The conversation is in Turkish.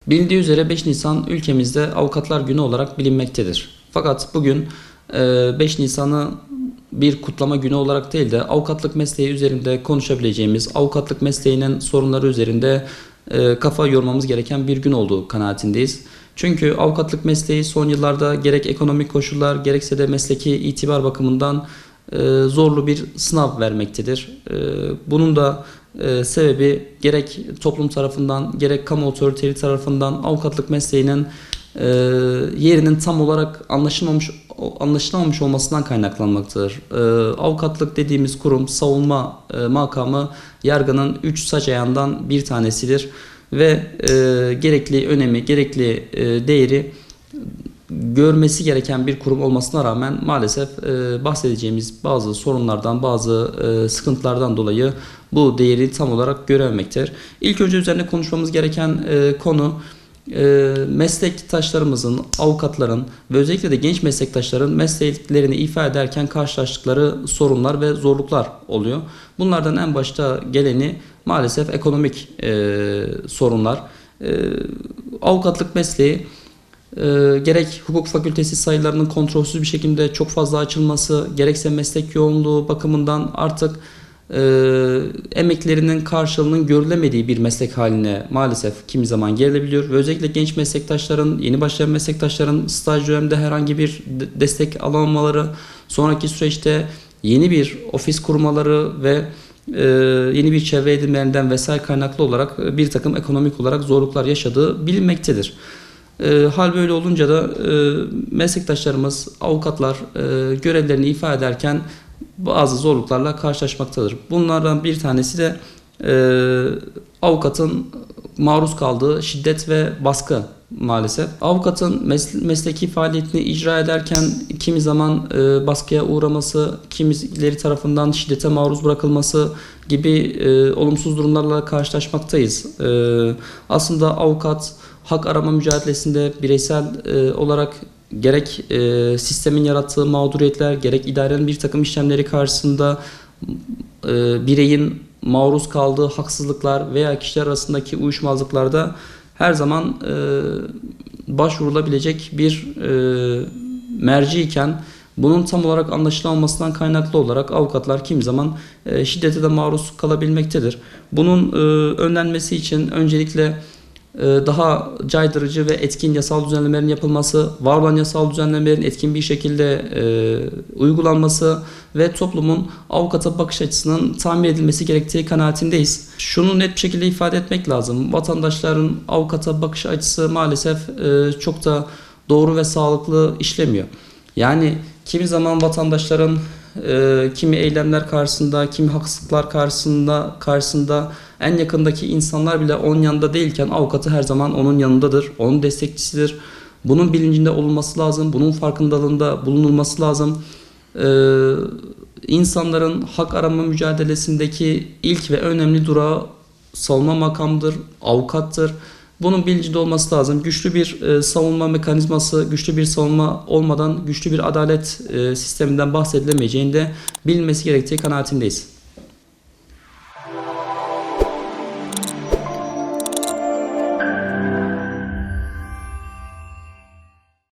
Bilindiği üzere 5 Nisan ülkemizde Avukatlar Günü olarak bilinmektedir. Fakat bugün 5 Nisan'ı bir kutlama günü olarak değil de avukatlık mesleği üzerinde konuşabileceğimiz, avukatlık mesleğinin sorunları üzerinde kafa yormamız gereken bir gün olduğu kanaatindeyiz. Çünkü avukatlık mesleği son yıllarda gerek ekonomik koşullar gerekse de mesleki itibar bakımından zorlu bir sınav vermektedir. Bunun da sebebi gerek toplum tarafından gerek kamu otoriteleri tarafından avukatlık mesleğinin yerinin tam olarak anlaşılamamış olmasından kaynaklanmaktadır. Avukatlık dediğimiz kurum savunma makamı yargının 3 saç ayağından bir tanesidir ve gerekli önemi, gerekli değeri görmesi gereken bir kurum olmasına rağmen maalesef bahsedeceğimiz bazı sorunlardan, bazı sıkıntılardan dolayı bu değeri tam olarak görememektedir. İlk önce üzerine konuşmamız gereken konu meslektaşlarımızın, avukatların ve özellikle de genç meslektaşların mesleklerini ifade ederken karşılaştıkları sorunlar ve zorluklar oluyor. Bunlardan en başta geleni maalesef ekonomik sorunlar. Avukatlık mesleği gerek hukuk fakültesi sayılarının kontrolsüz bir şekilde çok fazla açılması, gerekse meslek yoğunluğu bakımından artık emeklerinin karşılığının görülemediği bir meslek haline maalesef kimi zaman gelebiliyor ve özellikle genç meslektaşların, yeni başlayan meslektaşların staj döneminde herhangi bir destek alamamaları, sonraki süreçte yeni bir ofis kurmaları ve yeni bir çevre edinmelerinden vesaire kaynaklı olarak bir takım ekonomik olarak zorluklar yaşadığı bilinmektedir. Hal böyle olunca da meslektaşlarımız, avukatlar görevlerini ifade ederken bazı zorluklarla karşılaşmaktadır. Bunlardan bir tanesi de avukatın maruz kaldığı şiddet ve baskı maalesef. Avukatın mesleki faaliyetini icra ederken kimi zaman baskıya uğraması, kimileri tarafından şiddete maruz bırakılması gibi olumsuz durumlarla karşılaşmaktayız. Aslında avukat hak arama mücadelesinde bireysel olarak gerek sistemin yarattığı mağduriyetler, gerek idarenin bir takım işlemleri karşısında bireyin maruz kaldığı haksızlıklar veya kişiler arasındaki uyuşmazlıklarda her zaman başvurulabilecek bir merci iken bunun tam olarak anlaşılamamasından kaynaklı olarak avukatlar kimi zaman şiddete de maruz kalabilmektedir. Bunun önlenmesi için öncelikle daha caydırıcı ve etkin yasal düzenlemelerin yapılması, var olan yasal düzenlemelerin etkin bir şekilde uygulanması ve toplumun avukata bakış açısının tamir edilmesi gerektiği kanaatindeyiz. Şunu net bir şekilde ifade etmek lazım. Vatandaşların avukata bakış açısı maalesef çok da doğru ve sağlıklı işlemiyor. Yani kimi zaman vatandaşların kimi eylemler karşısında, kimi haksızlıklar karşısında en yakındaki insanlar bile onun yanında değilken avukatı her zaman onun yanındadır, onun destekçisidir. Bunun bilincinde olunması lazım, bunun farkındalığında bulunulması lazım. İnsanların hak arama mücadelesindeki ilk ve önemli durağı savunma makamıdır, avukattır. Bunun bilincinde olması lazım. Güçlü bir savunma mekanizması, güçlü bir savunma olmadan güçlü bir adalet sisteminden bahsedilemeyeceğini de bilinmesi gerektiği kanaatindeyiz.